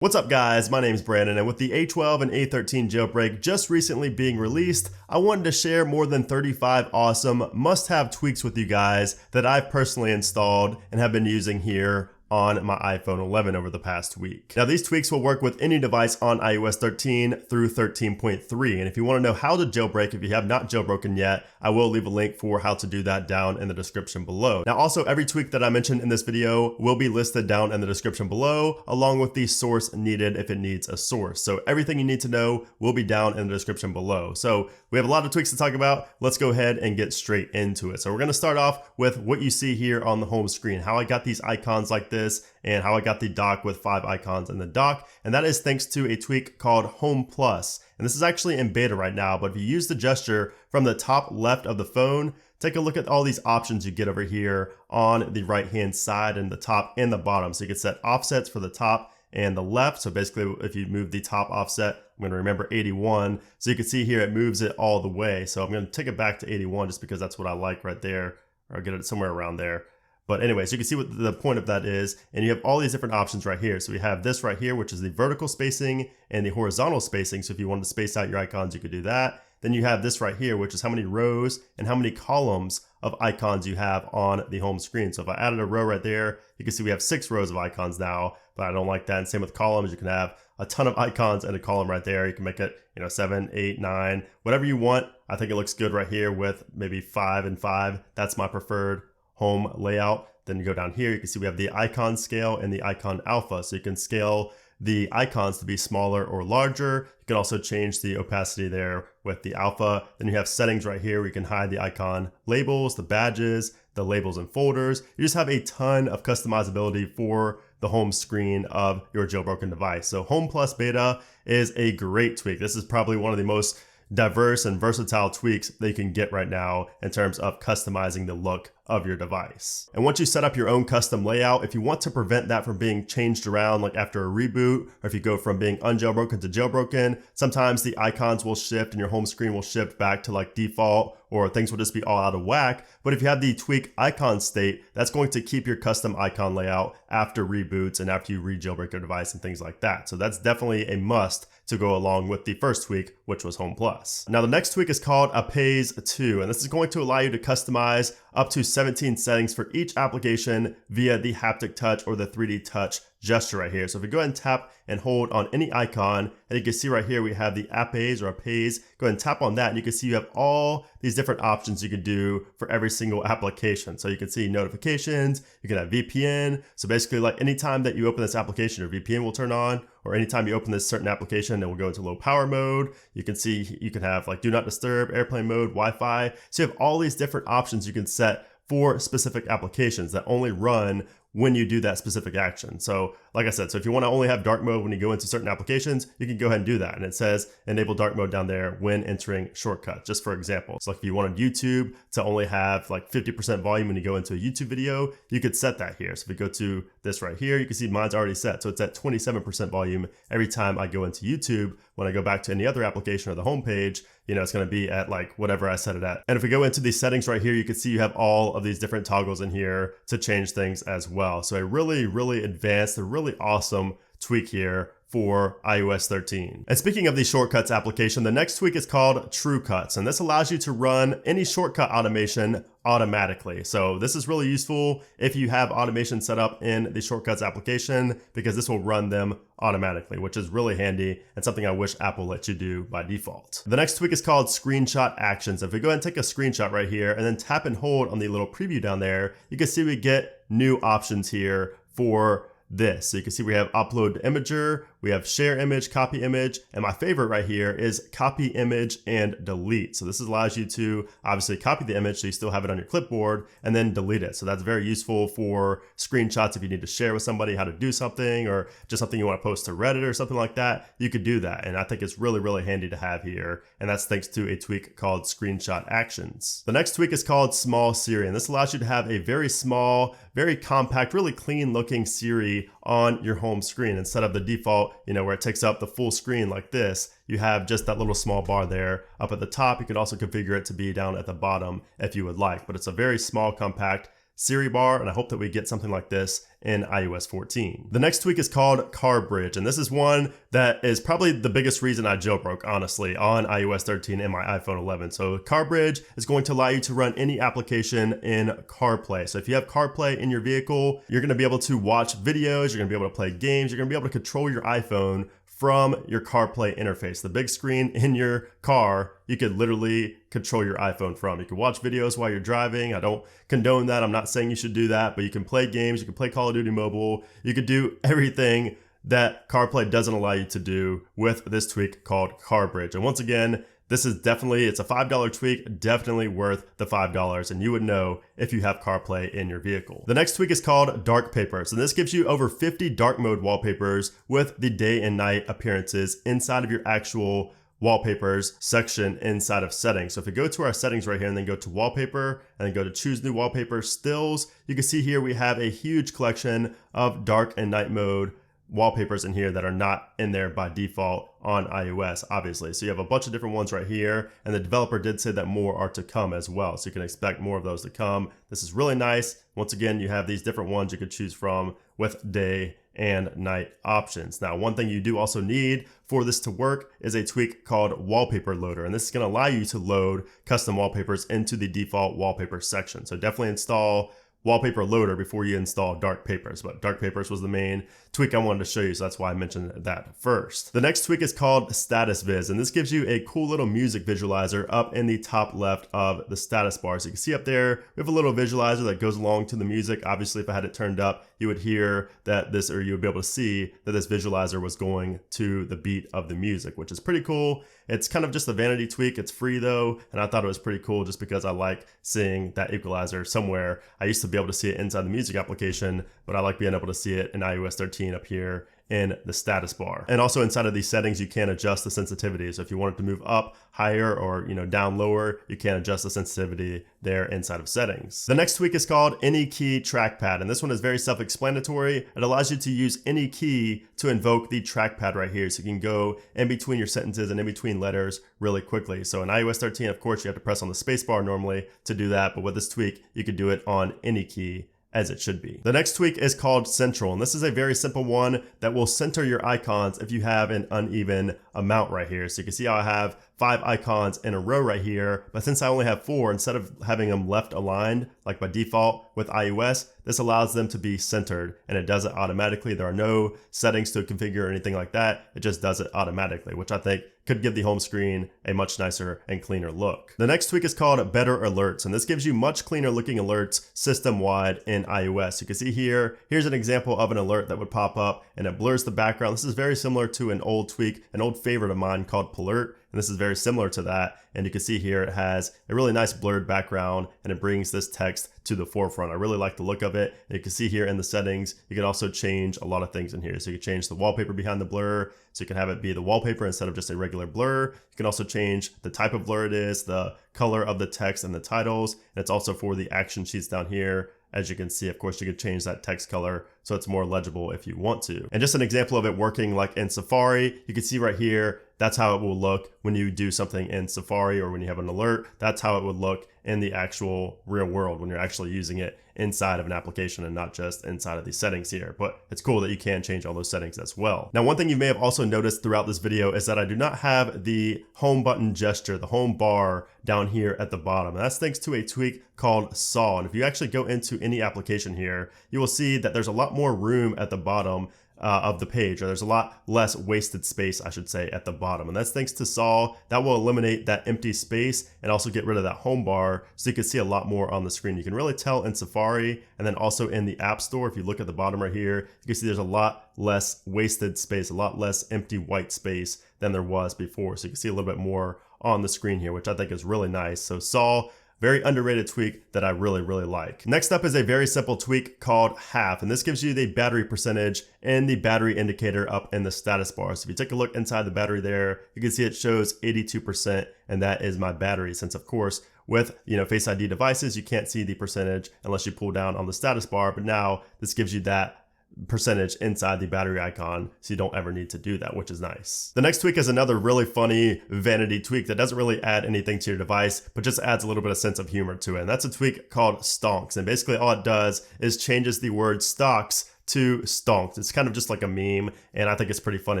What's up guys, my name is Brandon, and with the A12 and A13 jailbreak just recently being released, I wanted to share more than 35 awesome must-have tweaks with you guys that I've personally installed and have been using here on my iPhone 11 over the past week. Now these tweaks will work with any device on iOS 13 through 13.3, and if you want to know how to jailbreak if you have not jailbroken yet, I will leave a link for how to do that down in the description below. Now also every tweak that I mentioned in this video will be listed down in the description below, along with the source needed if it needs a source. So everything you need to know will be down in the description below. So we have a lot of tweaks to talk about. Let's go ahead and get straight into it. So we're going to start off with what you see here on the home screen, how I got these icons like this, and how I got the dock with 5 icons in the dock. And that is thanks to a tweak called HomePlus. And this is actually in beta right now, but if you use the gesture from the top left of the phone, take a look at all these options you get over here on the right hand side and the top and the bottom. So you can set offsets for the top and the left. So basically if you move the top offset, I'm going to remember 81. So you can see here it moves it all the way. So I'm going to take it back to 81 just because that's what I like right there, or I'll get it somewhere around there. But anyway, so you can see what the point of that is, and you have all these different options right here. So we have this right here, which is the vertical spacing and the horizontal spacing. So if you wanted to space out your icons, you could do that. Then you have this right here, which is how many rows and how many columns of icons you have on the home screen. So if I added a row right there, you can see we have 6 rows of icons now, but I don't like that. And same with columns, you can have a ton of icons in a column right there. You can make it, 7, 8, 9, whatever you want. I think it looks good right here with maybe 5 and 5. That's my preferred home layout. Then you go down here, you can see we have the icon scale and the icon alpha. So you can scale the icons to be smaller or larger. You can also change the opacity there with the alpha. Then you have settings right here where you can hide the icon labels, the badges, the labels and folders. You just have a ton of customizability for the home screen of your jailbroken device. So HomePlus Beta is a great tweak. This is probably one of the most diverse and versatile tweaks that you can get right now in terms of customizing the look of your device. And once you set up your own custom layout, if you want to prevent that from being changed around like after a reboot, or if you go from being unjailbroken to jailbroken, sometimes the icons will shift and your home screen will shift back to like default, or things will just be all out of whack. But if you have the tweak IconState, that's going to keep your custom icon layout after reboots and after you re-jailbreak your device and things like that. So that's definitely a must to go along with the first tweak, which was HomePlus. Now the next tweak is called Appaze 2, and this is going to allow you to customize up to 17 settings for each application via the haptic touch or the 3D touch gesture right here. So if we go ahead and tap and hold on any icon, and you can see right here we have the Appaze or Appaze. Go ahead and tap on that and you can see you have all these different options you can do for every single application. So you can see notifications, you can have VPN. So basically like anytime that you open this application, your VPN will turn on, or anytime you open this certain application, it will go into low power mode. You can see you can have like do not disturb, airplane mode, Wi-Fi. So you have all these different options you can set for specific applications that only run when you do that specific action. So like I said, so if you want to only have dark mode when you go into certain applications, you can go ahead and do that. And it says enable dark mode down there when entering shortcuts, just for example. So like if you wanted YouTube to only have like 50% volume when you go into a YouTube video, you could set that here. So if we go to this right here, you can see mine's already set. So it's at 27% volume every time I go into YouTube. When I go back to any other application or the home page, it's going to be at like whatever I set it at. And if we go into these settings right here, you can see you have all of these different toggles in here to change things as well. So a really, really advanced, a really awesome tweak here for iOS 13. And speaking of the shortcuts application, the next tweak is called TrueCuts, and this allows you to run any shortcut automation automatically. So this is really useful if you have automation set up in the shortcuts application, because this will run them automatically, which is really handy and something I wish Apple let you do by default. The next tweak is called ScreenshotActions. If we go ahead and take a screenshot right here and then tap and hold on the little preview down there, you can see we get new options here for this. So you can see we have upload imager, we have share image, copy image, and my favorite right here is copy image and delete. So this allows you to obviously copy the image so you still have it on your clipboard and then delete it. So that's very useful for screenshots if you need to share with somebody how to do something, or just something you want to post to Reddit or something like that. You could do that. And I think it's really, really handy to have here. And that's thanks to a tweak called ScreenshotActions. The next tweak is called SmallSiri, and this allows you to have a very small, very compact, really clean looking Siri on your home screen instead of the default, where it takes up the full screen like this. You have just that little small bar there up at the top. You can also configure it to be down at the bottom if you would like, but it's a very small, compact Siri bar, and I hope that we get something like this in iOS 14. The next tweak is called CarBridge, and this is one that is probably the biggest reason I jailbroke, honestly, on iOS 13 and my iPhone 11. So CarBridge is going to allow you to run any application in CarPlay. So if you have CarPlay in your vehicle, you're going to be able to watch videos, you're going to be able to play games, you're going to be able to control your iPhone from your CarPlay interface. The big screen in your car, you could literally control your iPhone from. You can watch videos while you're driving. I don't condone that. I'm not saying you should do that, but you can play games, you can play Call of Duty Mobile, you could do everything that CarPlay doesn't allow you to do with this tweak called CarBridge. And once again, this is definitely, it's a $5 tweak, definitely worth the $5, and you would know if you have CarPlay in your vehicle. The next tweak is called DarkPapers, and this gives you over 50 dark mode wallpapers with the day and night appearances inside of your actual wallpapers section inside of settings. So if we go to our settings right here and then go to wallpaper and then go to choose new wallpaper stills, you can see here we have a huge collection of dark and night mode wallpapers in here that are not in there by default on iOS, obviously. So you have a bunch of different ones right here, and the developer did say that more are to come as well. So you can expect more of those to come. This is really nice. Once again, you have these different ones you could choose from with day and night options. Now, one thing you do also need for this to work is a tweak called Wallpaper Loader, and this is going to allow you to load custom wallpapers into the default wallpaper section. So definitely install Wallpaper Loader before you install DarkPapers, but DarkPapers was the main tweak I wanted to show you, so that's why I mentioned that first. The next tweak is called StatusViz, and this gives you a cool little music visualizer up in the top left of the status bar. So you can see up there, we have a little visualizer that goes along to the music. Obviously, if I had it turned up, you would hear that this, or you would be able to see that this visualizer was going to the beat of the music, which is pretty cool. It's kind of just a vanity tweak. It's free though, and I thought it was pretty cool just because I like seeing that equalizer somewhere. I used to be able to see it inside the music application, but I like being able to see it in iOS 13 up here in the status bar. And also inside of these settings, you can adjust the sensitivity. So if you want it to move up higher or down lower, you can adjust the sensitivity there inside of settings. The next tweak is called AnyKeyTrackpad, and this one is very self-explanatory. It allows you to use any key to invoke the trackpad right here. So you can go in between your sentences and in between letters really quickly. So in iOS 13, of course, you have to press on the spacebar normally to do that, but with this tweak, you can do it on any key, as it should be. The next tweak is called Central, and this is a very simple one that will center your icons if you have an uneven amount right here. So you can see how I have 5 icons in a row right here, but since I only have 4, instead of having them left aligned like by default with iOS, this allows them to be centered, and it does it automatically. There are no settings to configure or anything like that. It just does it automatically, which I think could give the home screen a much nicer and cleaner look. The next tweak is called BetterAlerts, and this gives you much cleaner looking alerts system-wide in iOS. You can see here, here's an example of an alert that would pop up and it blurs the background. This is very similar to an old tweak, an old favorite of mine called Palert, and this is very similar to that. And you can see here it has a really nice blurred background and it brings this text to the forefront. I really like the look of it. And you can see here in the settings, you can also change a lot of things in here. So you can change the wallpaper behind the blur, so you can have it be the wallpaper instead of just a regular blur. You can also change the type of blur it is, the color of the text and the titles. And it's also for the action sheets down here. As you can see, of course, you could change that text color so it's more legible if you want to. And just an example of it working like in Safari, you can see right here, that's how it will look when you do something in Safari or when you have an alert. That's how it would look in the actual real world when you're actually using it inside of an application and not just inside of these settings here. But it's cool that you can change all those settings as well. Now, one thing you may have also noticed throughout this video is that I do not have the home button gesture, the home bar down here at the bottom. And that's thanks to a tweak called Saw. And if you actually go into any application here, you will see that there's a lot more room at the bottom of the page, or there's a lot less wasted space, I should say, at the bottom. And that's thanks to Saw. That will eliminate that empty space and also get rid of that home bar so you can see a lot more on the screen. You can really tell in Safari and then also in the App Store. If you look at the bottom right here, you can see there's a lot less wasted space, a lot less empty white space than there was before. So you can see a little bit more on the screen here, which I think is really nice. So Saw, very underrated tweak that I really, really like. Next up is a very simple tweak called Half, and this gives you the battery percentage and the battery indicator up in the status bar. So if you take a look inside the battery there, you can see it shows 82%, and that is my battery, since of course with Face ID devices, you can't see the percentage unless you pull down on the status bar, but now this gives you that percentage inside the battery icon, so you don't ever need to do that, which is nice. The next tweak is another really funny vanity tweak that doesn't really add anything to your device, but just adds a little bit of sense of humor to it. And that's a tweak called Stonks. And basically all it does is changes the word stocks to Stonks. It's kind of just like a meme, and I think it's pretty funny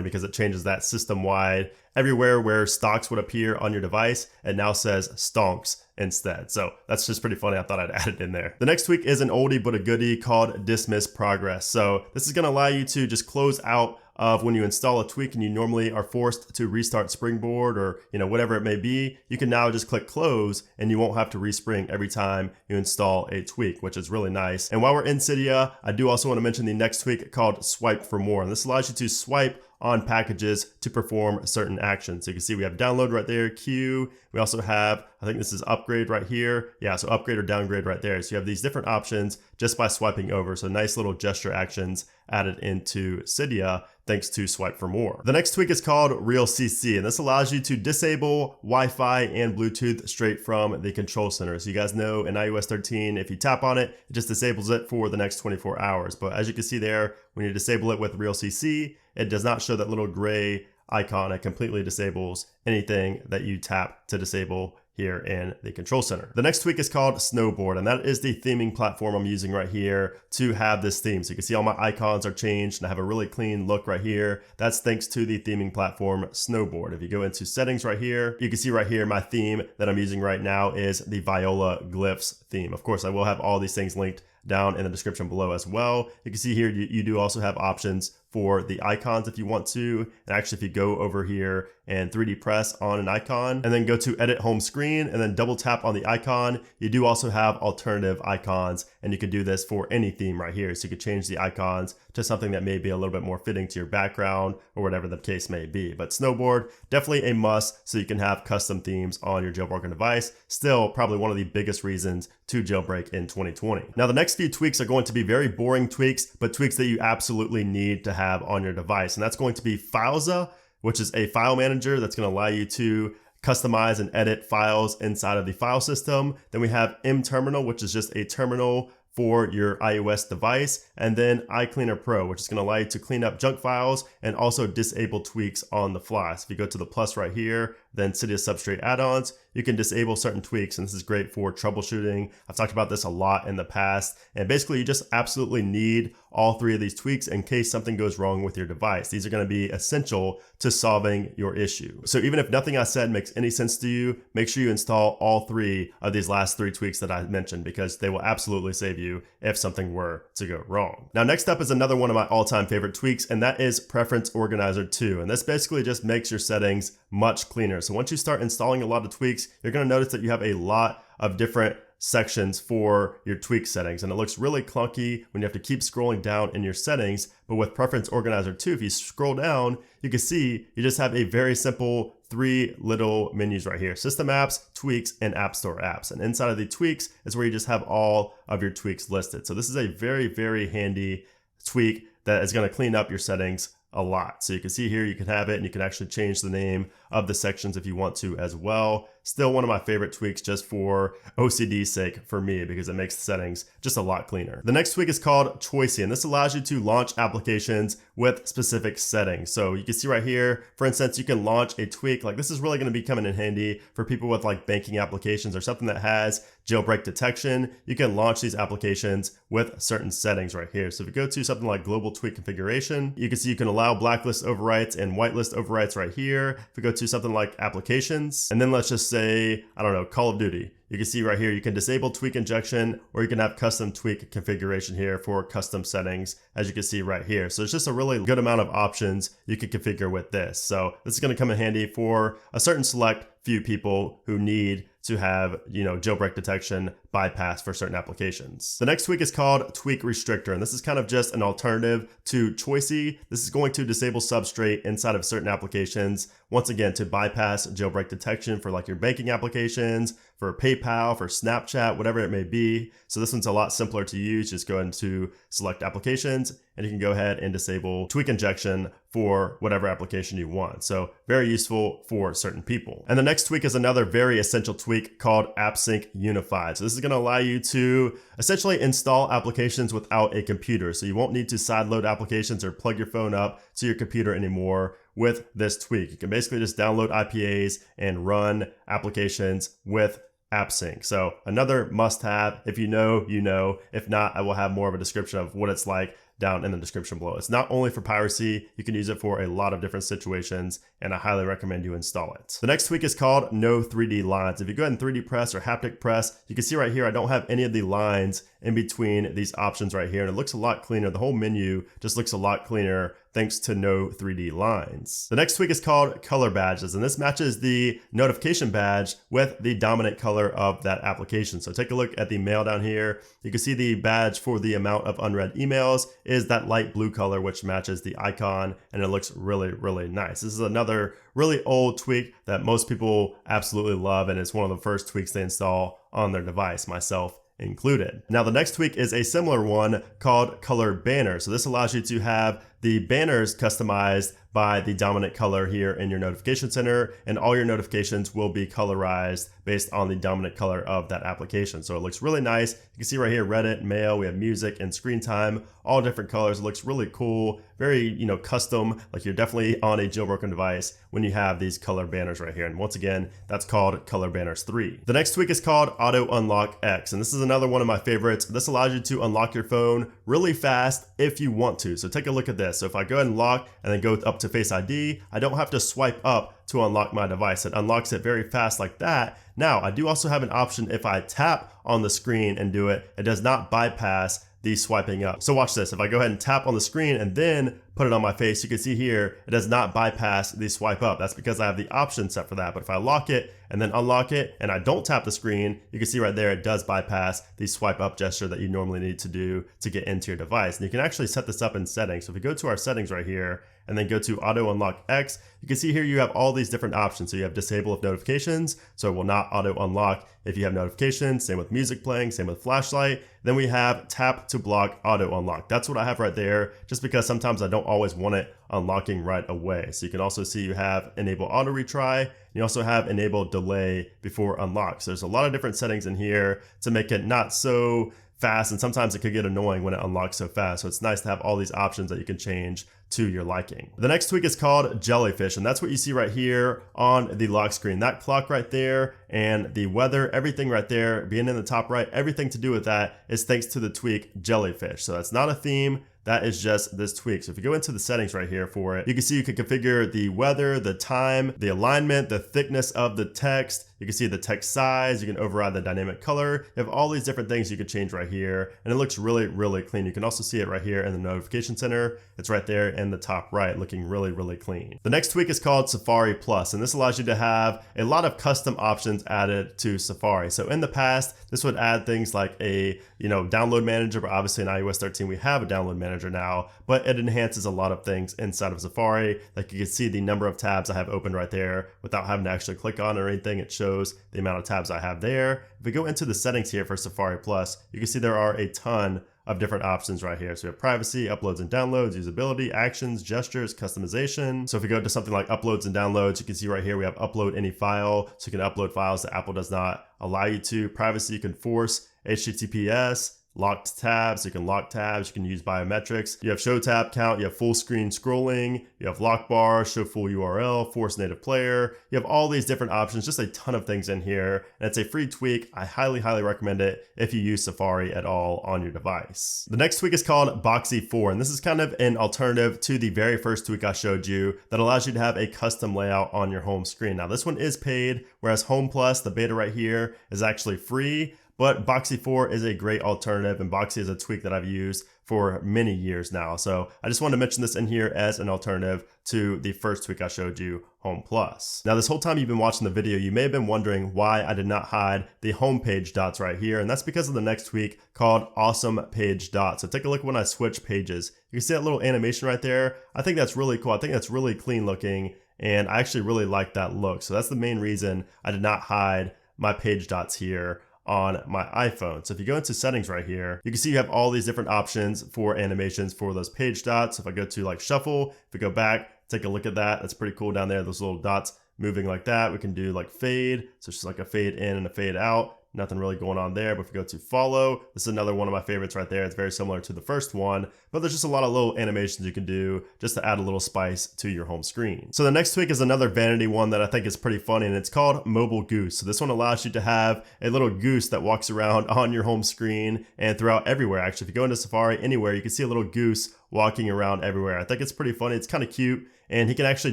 because it changes that system-wide. Everywhere where stocks would appear on your device, it now says Stonks instead. So that's just pretty funny. I thought I'd add it in there. The next tweak is an oldie but a goodie called DismissProgress. So this is going to allow you to just close out of when you install a tweak and you normally are forced to restart Springboard or whatever it may be. You can now just click close and you won't have to respring every time you install a tweak, which is really nice. And while we're in Cydia, I do also want to mention the next tweak called SwipeForMore. And this allows you to swipe on packages to perform certain actions. So you can see we have download right there, queue. We also have, I think this is upgrade right here. Yeah, so upgrade or downgrade right there. So you have these different options just by swiping over. So nice little gesture actions added into Cydia thanks to SwipeForMore. The next tweak is called RealCC, and this allows you to disable Wi-Fi and Bluetooth straight from the control center. So you guys know in iOS 13, if you tap on it, it just disables it for the next 24 hours. But as you can see there, when you disable it with RealCC, it does not show that little gray icon. It completely disables anything that you tap to disable here in the control center. The next tweak is called Snowboard, and that is the theming platform I'm using right here to have this theme. So you can see all my icons are changed and I have a really clean look right here. That's thanks to the theming platform Snowboard. If you go into settings right here, you can see right here my theme that I'm using right now is the Viola Glyphs theme. Of course, I will have all these things linked down in the description below as well. You can see here you do also have options for the icons if you want to. And actually, if you go over here and 3D press on an icon and then go to edit home screen and then double tap on the icon, you do also have alternative icons, and you can do this for any theme right here. So you could change the icons to something that may be a little bit more fitting to your background or whatever the case may be. But Snowboard, definitely a must so you can have custom themes on your jailbroken device. Still probably one of the biggest reasons to jailbreak in 2020. Now the next few tweaks are going to be very boring tweaks, but tweaks that you absolutely need to have on your device. And that's going to be Filza, which is a file manager that's going to allow you to customize and edit files inside of the file system. Then we have mTerminal, which is just a terminal for your iOS device, and then iCleaner Pro, which is going to allow you to clean up junk files and also disable tweaks on the fly. So if you go to the plus right here, then Cydia Substrate add-ons, you can disable certain tweaks, and this is great for troubleshooting. I've talked about this a lot in the past, and basically you just absolutely need all three of these tweaks in case something goes wrong with your device. These are going to be essential to solving your issue. So even if nothing I said makes any sense to you, make sure you install all three of these last three tweaks that I mentioned, because they will absolutely save you if something were to go wrong. Now next up is another one of my all-time favorite tweaks, and that is PreferenceOrganizer 2. And this basically just makes your settings much cleaner. So once you start installing a lot of tweaks, you're going to notice that you have a lot of different sections for your tweak settings, and it looks really clunky when you have to keep scrolling down in your settings. But with PreferenceOrganizer 2, if you scroll down, you can see you just have a very simple three little menus right here: System Apps, Tweaks, and App Store Apps. And inside of the tweaks is where you just have all of your tweaks listed. So this is a very, very handy tweak that is going to clean up your settings a lot. So you can see here, you can have it, and you can actually change the name of the sections if you want to as well. Still one of my favorite tweaks just for OCD's sake for me, because it makes the settings just a lot cleaner. The next tweak is called Choicey, and this allows you to launch applications with specific settings. So you can see right here, for instance, you can launch a tweak. Like, this is really going to be coming in handy for people with like banking applications or something that has jailbreak detection. You can launch these applications with certain settings right here. So if you go to something like global tweak configuration, you can see you can allow blacklist overwrites and whitelist overwrites right here. If we go to something like applications, and then let's just say, I don't know, Call of Duty, you can see right here, you can disable tweak injection, or you can have custom tweak configuration here for custom settings, as you can see right here. So it's just a really good amount of options you can configure with this. So this is going to come in handy for a certain select few people who need to have, jailbreak detection bypass for certain applications. The next tweak is called Tweak Restrictor, and this is kind of just an alternative to Choicey. This is going to disable Substrate inside of certain applications, once again, to bypass jailbreak detection for like your banking applications, for PayPal, for Snapchat, whatever it may be. So this one's a lot simpler to use. Just go into select applications and you can go ahead and disable tweak injection for whatever application you want. So very useful for certain people. And the next tweak is another very essential tweak called AppSync Unified. So this is going to allow you to essentially install applications without a computer. So you won't need to sideload applications or plug your phone up to your computer anymore with this tweak. You can basically just download IPAs and run applications with AppSync. So another must-have. If you know, you know. If not, I will have more of a description of what it's like down in the description below. It's not only for piracy, you can use it for a lot of different situations, and I highly recommend you install it. The next tweak is called No 3D Lines. If you go ahead and 3D press or haptic press, you can see right here, I don't have any of the lines in between these options right here, and it looks a lot cleaner. The whole menu just looks a lot cleaner thanks to no 3D lines. The next tweak is called Color Badges, and this matches the notification badge with the dominant color of that application. So take a look at the mail down here. You can see the badge for the amount of unread emails is that light blue color, which matches the icon, and it looks really, really nice. This is another really old tweak that most people absolutely love, and it's one of the first tweaks they install on their device, myself included. Now the next tweak is a similar one called Color Banner. So this allows you to have the banners customized by the dominant color here in your notification center, and all your notifications will be colorized based on the dominant color of that application. So it looks really nice. You can see right here, Reddit, mail, we have music and screen time, all different colors. It looks really cool, very, custom, like you're definitely on a jailbroken device when you have these color banners right here. And once again, that's called Color Banners 3. The next tweak is called Auto Unlock X, and this is another one of my favorites. This allows you to unlock your phone really fast if you want to. So take a look at this. So if I go ahead and lock and then go up to Face ID, I don't have to swipe up to unlock my device. It unlocks it very fast like that. Now, I do also have an option if I tap on the screen and do it, it does not bypass the swiping up. So watch this. If I go ahead and tap on the screen and then put it on my face, you can see here, it does not bypass the swipe up. That's because I have the option set for that. But if I lock it and then unlock it and I don't tap the screen, you can see right there, it does bypass the swipe up gesture that you normally need to do to get into your device. And you can actually set this up in settings. So if we go to our settings right here and then go to Auto Unlock X, you can see here you have all these different options. So you have disable if notifications, so it will not auto unlock if you have notifications, same with music playing, same with flashlight. Then we have tap to block auto unlock. That's what I have right there, just because sometimes I don't always want it unlocking right away. So you can also see you have enable auto retry, and you also have enable delay before unlock. So there's a lot of different settings in here to make it not so fast, and sometimes it could get annoying when it unlocks so fast. So it's nice to have all these options that you can change to your liking. The next tweak is called Jellyfish, and that's what you see right here on the lock screen. That clock right there and the weather, everything right there being in the top right, everything to do with that is thanks to the tweak Jellyfish. So that's not a theme. That is just this tweak. So if you go into the settings right here for it, you can see you can configure the weather, the time, the alignment, the thickness of the text. You can see the text size. You can override the dynamic color. You have all these different things you can change right here, and it looks really, really clean. You can also see it right here in the notification center. It's right there in the top right, looking really, really clean. The next tweak is called Safari Plus, and this allows you to have a lot of custom options added to Safari. So in the past, this would add things like a download manager, but obviously in iOS 13 we have a download manager now, but it enhances a lot of things inside of Safari. Like you can see the number of tabs I have opened right there without having to actually click on or anything. It shows the amount of tabs I have there. If we go into the settings here for Safari Plus, you can see there are a ton of different options right here. So we have privacy, uploads and downloads, usability, actions, gestures, customization. So if we go to something like uploads and downloads, you can see right here we have upload any file. So you can upload files that Apple does not allow you to. Privacy, you can force HTTPS. Locked tabs, you can lock tabs, you can use biometrics. You have show tab count, you have full screen scrolling, you have lock bar, show full URL, force native player. You have all these different options, just a ton of things in here. And it's a free tweak. I highly, highly recommend it if you use Safari at all on your device. The next tweak is called Boxy 4, and this is kind of an alternative to the very first tweak I showed you that allows you to have a custom layout on your home screen. Now this one is paid, whereas HomePlus, the beta right here, is actually free. But Boxy 4 is a great alternative, and Boxy is a tweak that I've used for many years now. So I just wanted to mention this in here as an alternative to the first tweak I showed you, HomePlus. Now this whole time you've been watching the video, you may have been wondering why I did not hide the homepage dots right here, and that's because of the next tweak called Awesome Page Dots. So take a look when I switch pages. You can see that little animation right there. I think that's really cool. I think that's really clean looking, and I actually really like that look. So that's the main reason I did not hide my page dots here on my iPhone. So if you go into settings right here, you can see you have all these different options for animations for those page dots. If I go to like shuffle, if we go back, take a look at that. That's pretty cool down there. Those little dots moving like that. We can do like fade. So it's just like a fade in and a fade out. Nothing really going on there. But if we go to follow, this is another one of my favorites right there. It's very similar to the first one, but there's just a lot of little animations you can do just to add a little spice to your home screen. So the next tweak is another vanity one that I think is pretty funny, and it's called Mobile Goose. So this one allows you to have a little goose that walks around on your home screen and throughout everywhere. Actually, if you go into Safari anywhere, you can see a little goose walking around everywhere. I think it's pretty funny. It's kind of cute. And he can actually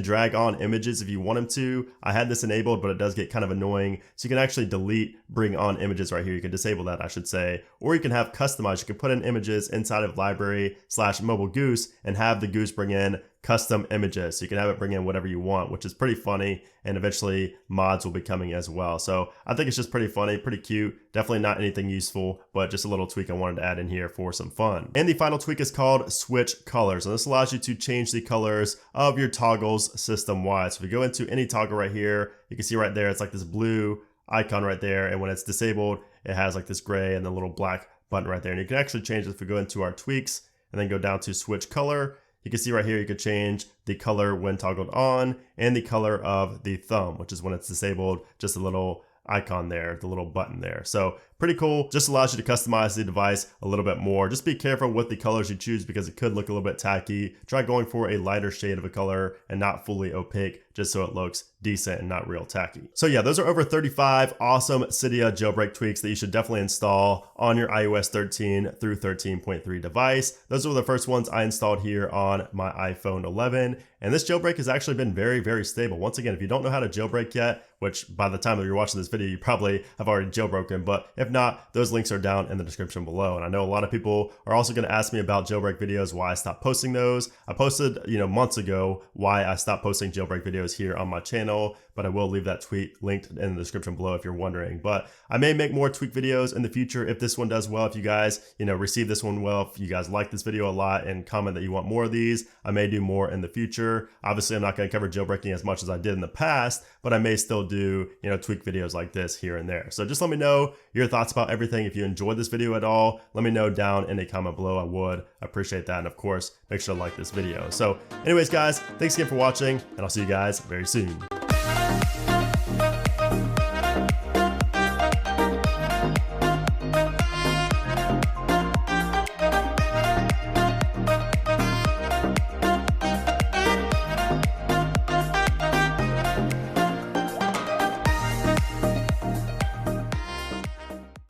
drag on images if you want him to. I had this enabled, but it does get kind of annoying. So you can actually delete, bring on images right here. You can disable that, I should say. Or you can have customized. You can put in images inside of library/mobile goose and have the goose bring in custom images. So you can have it bring in whatever you want, which is pretty funny. And eventually mods will be coming as well. So I think it's just pretty funny, pretty cute. Definitely not anything useful, but just a little tweak I wanted to add in here for some fun. And the final tweak is called Switch Colors. And this allows you to change the colors of your toggles system-wide. So if we go into any toggle right here, you can see right there, it's like this blue icon right there. And when it's disabled, it has like this gray and the little black button right there. And you can actually change it if we go into our tweaks and then go down to switch color. You can see right here, you could change the color when toggled on and the color of the thumb, which is when it's disabled, just a little icon there, the little button there. So pretty cool. Just allows you to customize the device a little bit more. Just be careful with the colors you choose because it could look a little bit tacky. Try going for a lighter shade of a color and not fully opaque, just so it looks decent and not real tacky. So yeah, those are over 35 awesome Cydia jailbreak tweaks that you should definitely install on your iOS 13 through 13.3 device. Those were the first ones I installed here on my iPhone 11. And this jailbreak has actually been very, very stable. Once again, if you don't know how to jailbreak yet, which by the time that you're watching this video, you probably have already jailbroken, but if not, those links are down in the description below. And I know a lot of people are also going to ask me about jailbreak videos, why I stopped posting those. I posted, months ago why I stopped posting jailbreak videos here on my channel, but I will leave that tweet linked in the description below if you're wondering. But I may make more tweak videos in the future if this one does well, if you guys, receive this one well, if you guys like this video a lot and comment that you want more of these, I may do more in the future. Obviously, I'm not going to cover jailbreaking as much as I did in the past, but I may still do, tweak videos like this here and there. So just let me know your thoughts about everything. If you enjoyed this video at all, let me know down in a comment below. I would appreciate that. And of course, make sure to like this video. So anyways, guys, thanks again for watching, and I'll see you guys very soon.